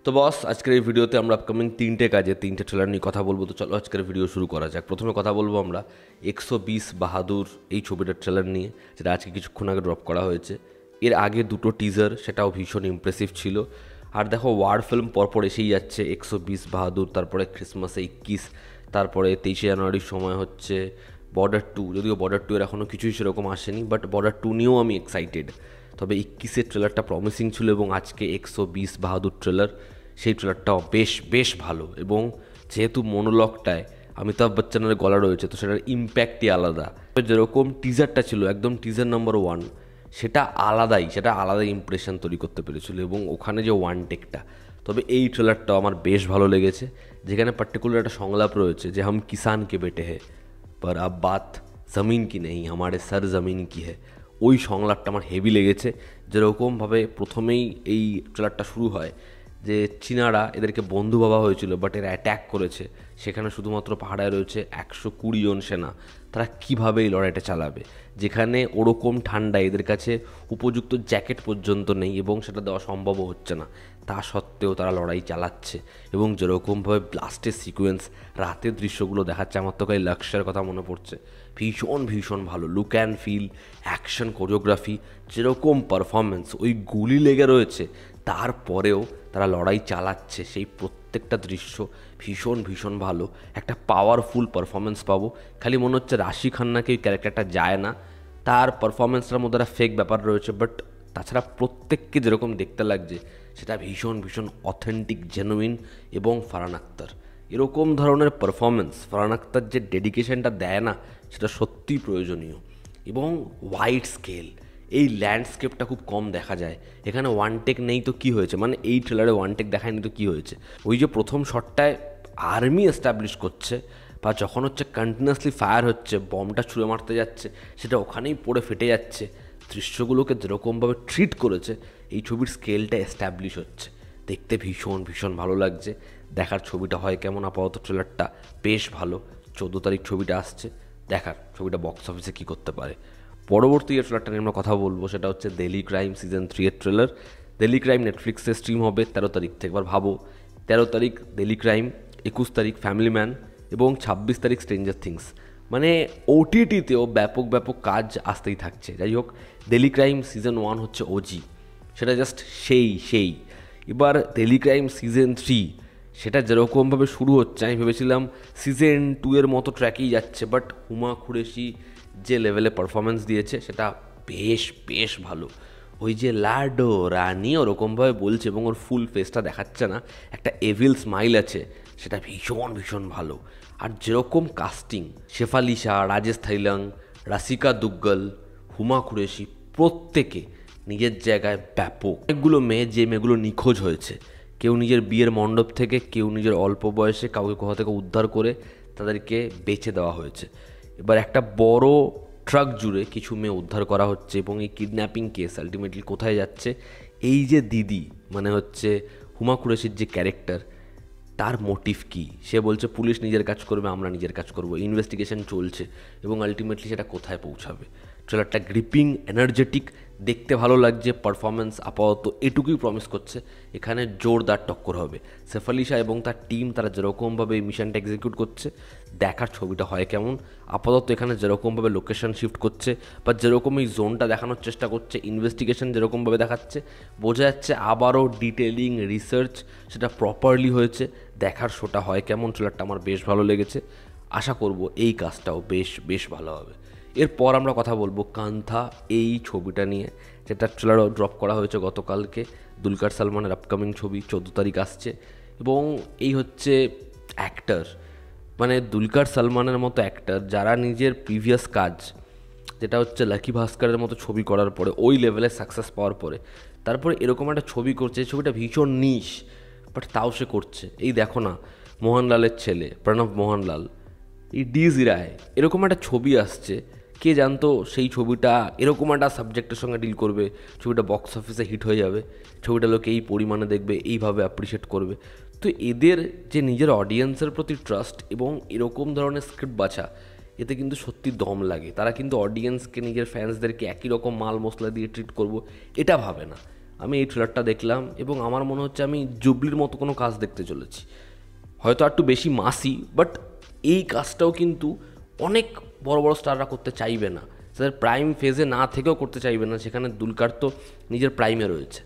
তো বস, আজকের এই ভিডিওতে আমরা আপকামিং তিনটে ট্রেলার নিয়ে কথা বলবো। তো চলো আজকের ভিডিও শুরু করা যাক। প্রথমে কথা বলবো আমরা 120 বাহাদুর এই ছবিটার ট্রেলার নিয়ে, যেটা আজকে কিছুক্ষণ আগে ড্রপ করা হয়েছে। এর আগে দুটো টিজার, সেটাও ভীষণ ইমপ্রেসিভ ছিল। আর দেখো, ওয়ার ফিল্ম পরপর এসেই যাচ্ছে। 120 বাহাদুর, তারপরে ক্রিসমাসে 21, তারপরে 23শে জানুয়ারির সময় হচ্ছে বর্ডার 2। যদিও বর্ডার 2 এর এখনও কিছুই সেরকম আসেনি, বাট বর্ডার 2 নিয়েও আমি এক্সাইটেড। তবে 21-এর ট্রেলারটা প্রমিসিং ছিল, এবং আজকে 120 বাহাদুর ট্রেলার, সেই ট্রেলারটাও বেশ বেশ ভালো। এবং যেহেতু মনোলগটায় অমিতাভ বচ্চনের গলা রয়েছে, তো সেটার ইম্প্যাক্টই আলাদা। যেরকম টিজারটা ছিল, একদম টিজার নাম্বার 1, সেটা আলাদাই ইমপ্রেশন তৈরি করতে পেরেছিল, এবং ওখানে যে ওয়ান টেকটা। তবে এই ট্রেলারটাও আমার বেশ ভালো লেগেছে, যেখানে পার্টিকুলার একটা সংলাপ রয়েছে যে হাম কিসান কে বেটে হে, पर अब बात ज़मीन की नहीं हमारे सर ज़मीन की है। ওই সংলাপটা আমার হেভি লেগেছে। যেরকমভাবে প্রথমেই এই ট্রেলারটা শুরু হয় যে চীনারা এদেরকে বন্ধু ভাবা হয়েছিল, বাট এরা অ্যাট্যাক করেছে। সেখানে শুধুমাত্র পাহাড়ায় রয়েছে 120 জন সেনা। তারা কীভাবে এই লড়াইটা চালাবে, যেখানে ওরকম ঠান্ডা এদের কাছে উপযুক্ত জ্যাকেট পর্যন্ত নেই, এবং সেটা দেওয়া সম্ভবও হচ্ছে না। তা সত্ত্বেও তারা লড়াই চালাচ্ছে। এবং যেরকমভাবে ব্লাস্টের সিকোয়েন্স, রাতের দৃশ্যগুলো দেখাচ্ছে, আমার তো এই লাক্সার কথা মনে পড়ছে। ভীষণ ভীষণ ভালো look and feel, action, choreography, যেরকম পারফরমেন্স। ওই গুলি লেগে রয়েছে, তারপরেও তারা লড়াই চালাচ্ছে। সেই প্রত্যেকটা দৃশ্য ভীষণ ভীষণ ভালো। একটা পাওয়ারফুল পারফরমেন্স পাবো। খালি মনে হচ্ছে রাশি খান্নাকে ওই ক্যারেক্টারটা যায় না, তার পারফরমেন্সটার মধ্যে একটা ফেক ব্যাপার রয়েছে, বাট তাছাড়া প্রত্যেককে যেরকম দেখতে লাগছে সেটা ভীষণ ভীষণ অথেন্টিক, জেনুইন। এবং ফারহান আখতার, এরকম ধরনের পারফরমেন্স, ফারহান আখতার যে ডেডিকেশনটা দেয় না, সেটা সত্যিই প্রয়োজনীয়। এবং ওয়াইড স্কেল, এই ল্যান্ডস্কেপটা খুব কম দেখা যায়। এখানে ওয়ান টেক নেই তো কী হয়েছে, মানে এই ট্রেলারে ওয়ান টেক দেখায়নি তো কী হয়েছে। ওই যে প্রথম শটটায় আর্মি এস্টাবলিশ করছে, বা যখন হচ্ছে কন্টিনিউয়াসলি ফায়ার হচ্ছে, বমটা ছুঁড়ে মারতে যাচ্ছে, সেটা ওখানেই পড়ে ফেটে যাচ্ছে। দৃশ্যগুলোকে যেরকমভাবে ট্রিট করেছে, এই ছবির স্কেলটা এস্টাবলিশ হচ্ছে। দেখতে ভীষণ ভীষণ ভালো লাগছে। দেখার ছবিটা হয় কেমন। আপাতত ট্রেলারটা বেশ ভালো। 14 তারিখ ছবিটা আসছে, দেখার ছবিটা বক্স অফিসে কী করতে পারে। পরবর্তী যে ট্রেলারটা নিয়ে আমরা কথা বলবো, সেটা হচ্ছে দিল্লি ক্রাইম সিজন 3 এর ট্রেলার। দিল্লি ক্রাইম নেটফ্লিক্সে স্ট্রিম হবে 13 তারিখ থেকে। এবার ভাবো, 13 তারিখ দিল্লি ক্রাইম, 21 তারিখ ফ্যামিলি ম্যান, এবং 26 তারিখ স্ট্রেঞ্জার থিংস। মানে ওটিটিতেও ব্যাপক ব্যাপক কাজ আসতেই থাকছে। যাই হোক, দিল্লি ক্রাইম সিজন 1 হচ্ছে ওজি, সেটা জাস্ট সেই। এবার দিল্লি ক্রাইম সিজন 3, সেটা যেরকমভাবে শুরু হচ্ছে, আমি ভেবেছিলাম সিজন 2 এর মতো ট্র্যাকেই যাচ্ছে, বাট হুমা কুরেশি যে লেভেলে পারফরমেন্স দিয়েছে, সেটা বেশ বেশ ভালো। ওই যে লাডো রানি ওরকমভাবে বলছে, এবং ওর ফুল ফেসটা দেখাচ্ছে না, একটা এভিল স্মাইল আছে, সেটা ভীষণ ভীষণ ভালো। আর যেরকম কাস্টিং, শেফালি শাহ, রাজেশ থাইলাং, রাশিকা দুগ্গল, হুমা কুরেশি, প্রত্যেকে নিজের জায়গায় ব্যাপক। অনেকগুলো মেয়ে, যে মেয়েগুলো নিখোঁজ হয়েছে, কেউ নিজের বিয়ের মণ্ডপ থেকে, কেউ নিজের অল্প বয়সে কাউকে কোথা থেকে উদ্ধার করে তাদেরকে বেঁচে দেওয়া হয়েছে। এবার একটা বড় ট্রাক জুড়ে কিছু মেয়ে উদ্ধার করা হচ্ছে, এবং এই কিডন্যাপিং কেস আলটিমেটলি কোথায় যাচ্ছে, এই যে দিদি, মানে হচ্ছে হুমা কুরেশির যে ক্যারেক্টার, তার মোটিভ কী? সে বলছে পুলিশ নিজের কাজ করবে, আমরা নিজের কাজ করব, ইনভেস্টিগেশন চলছে, এবং আলটিমেটলি সেটা কোথায় পৌঁছাবে। ট্রেলারটা গ্রিপিং, এনার্জেটিক, দেখতে ভালো লাগছে। পারফরমেন্স আপাতত এটুকুই প্রমিস করছে, এখানে জোরদার টক্কর হবে। সেফ আলি শাহ এবং তার টিম, তারা যেরকমভাবে এই মিশনটা এক্সিকিউট করছে, দেখার ছবিটা হয় কেমন। আপাতত এখানে যেরকমভাবে লোকেশন শিফট করছে, বা যেরকম এই জোনটা দেখানোর চেষ্টা করছে, ইনভেস্টিগেশন যেরকমভাবে দেখাচ্ছে, বোঝা যাচ্ছে আবারও ডিটেলিং, রিসার্চ সেটা প্রপারলি হয়েছে। দেখার শোটা হয় কেমন। ট্রেলারটা আমার বেশ ভালো লেগেছে। আশা করব এই কাজটাও বেশ বেশ ভালো হবে। এরপর আমরা কথা বলবো কান্থা এই ছবিটা নিয়ে, যেটা ট্রেলারও ড্রপ করা হয়েছে গতকালকে। দুলকার সালমানের আপকামিং ছবি, 14 তারিখ আসছে। এবং এই হচ্ছে অ্যাক্টর, মানে দুলকার সালমানের মতো অ্যাক্টর, যারা নিজের প্রিভিয়াস কাজ, যেটা হচ্ছে লাকি ভাস্করের মতো ছবি করার পরে, ওই লেভেলে সাকসেস পাওয়ার পরে, তারপরে এরকম একটা ছবি করছে। এই ছবিটা ভীষণ নিশ, বাট তাও সে করছে। এই দেখো না, মোহনলালের ছেলে প্রণব মোহনলাল, এই ডিজ রায়, এরকম একটা ছবি আসছে। কে জানতো সেই ছবিটা এরকম একটা সাবজেক্টের সঙ্গে ডিল করবে, ছবিটা বক্স অফিসে হিট হয়ে যাবে, ছবিটা লোকে এই পরিমাণে দেখবে, এইভাবে অ্যাপ্রিসিয়েট করবে। তো এদের যে নিজের অডিয়েন্সের প্রতি ট্রাস্ট এবং এরকম ধরনের স্ক্রিপ্ট বাছা, এতে কিন্তু সত্যি দম লাগে। তারা কিন্তু অডিয়েন্সকে, নিজের ফ্যান্সদেরকে একই রকম মাল মশলা দিয়ে ট্রিট করবো এটা ভাবে না। আমি এই ট্রেলারটা দেখলাম এবং আমার মনে হচ্ছে আমি জুবলির মতো কোনো কাজ দেখতে চলেছি, হয়তো একটু বেশি মাসি, বাট এই কাজটাও কিন্তু অনেক বড় বড় স্টাররা করতে চাইবে না, তাদের প্রাইম ফেজে না থেকেও করতে চাইবে না, সেখানে দুলকার তো নিজের প্রাইমে রয়েছে।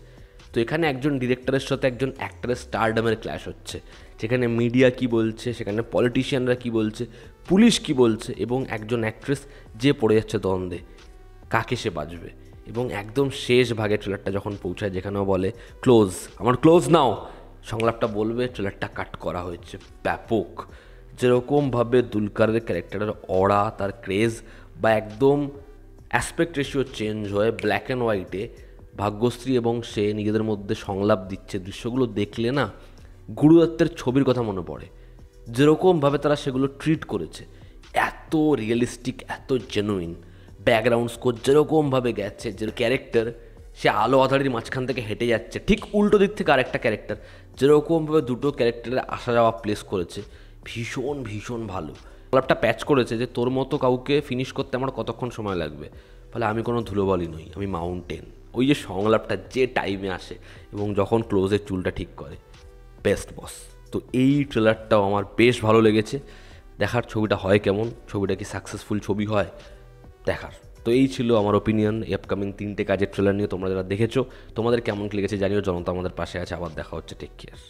তো এখানে একজন ডিরেক্টরের সাথে একজন অ্যাক্টরের স্টারডামের ক্ল্যাশ হচ্ছে, যেখানে মিডিয়া কি বলছে, সেখানে পলিটিশিয়ানরা কি বলছে, পুলিশ কি বলছে, এবং একজন অ্যাক্ট্রেস যে পড়ে যাচ্ছে দ্বন্দ্বে কাকে সে বাজবে। এবং একদম শেষ ভাগে ট্রেলারটা যখন পৌঁছায়, যেখানেও বলে ক্লোজ, আমার ক্লোজ নাও, সংলাপটা বলবে, ট্রেলারটা কাট করা হয়েছে ব্যাপক। যেরকমভাবে দুলকারের ক্যারেক্টারের অরা, তার ক্রেজ বা একদম অ্যাসপেক্ট রেশিও চেঞ্জ হয়ে ব্ল্যাক অ্যান্ড হোয়াইটে ভাগ্যশ্রী এবং সে নিজেদের মধ্যে সংলাপ দিচ্ছে, দৃশ্যগুলো দেখলে না গুরুদত্তের ছবির কথা মনে পড়ে। যেরকমভাবে তারা সেগুলো ট্রিট করেছে, এত রিয়েলিস্টিক, এত জেনুইন, ব্যাকগ্রাউন্ড স্কোর যেরকমভাবে গেছে, যে ক্যারেক্টার সে আলো আধারির মাঝখান থেকে হেঁটে যাচ্ছে, ঠিক উল্টো দিক থেকে আরেকটা ক্যারেক্টার, যেরকমভাবে দুটো ক্যারেক্টারের আসা যাওয়া প্লেস করেছে, ভীষণ ভীষণ ভালো। ক্লাবটা প্যাচ করেছে যে তোর মতো কাউকে ফিনিশ করতে আমার কতক্ষণ সময় লাগবে, ফলে আমি কোনো ধুলোবলই নই, আমি মাউন্টেন। ওই যে সংলাপটা যে টাইমে আসে এবং যখন ক্লোজের চুলটা ঠিক করে, বেস্ট বস। তো এই ট্রেলারটাও আমার বেশ ভালো লেগেছে, দেখার ছবিটা হয় কেমন, ছবিটা কি সাকসেসফুল ছবি হয় দেখার। তো এই ছিল আমার ওপিনিয়ন এই আপকামিং 3টে কাজের ট্রেলার নিয়ে। তোমরা যারা দেখেছো তোমাদের কেমন লেগেছে জানিও, জনতা আমাদের পাশে আছে। আবার দেখা হচ্ছে, টেক কেয়ার।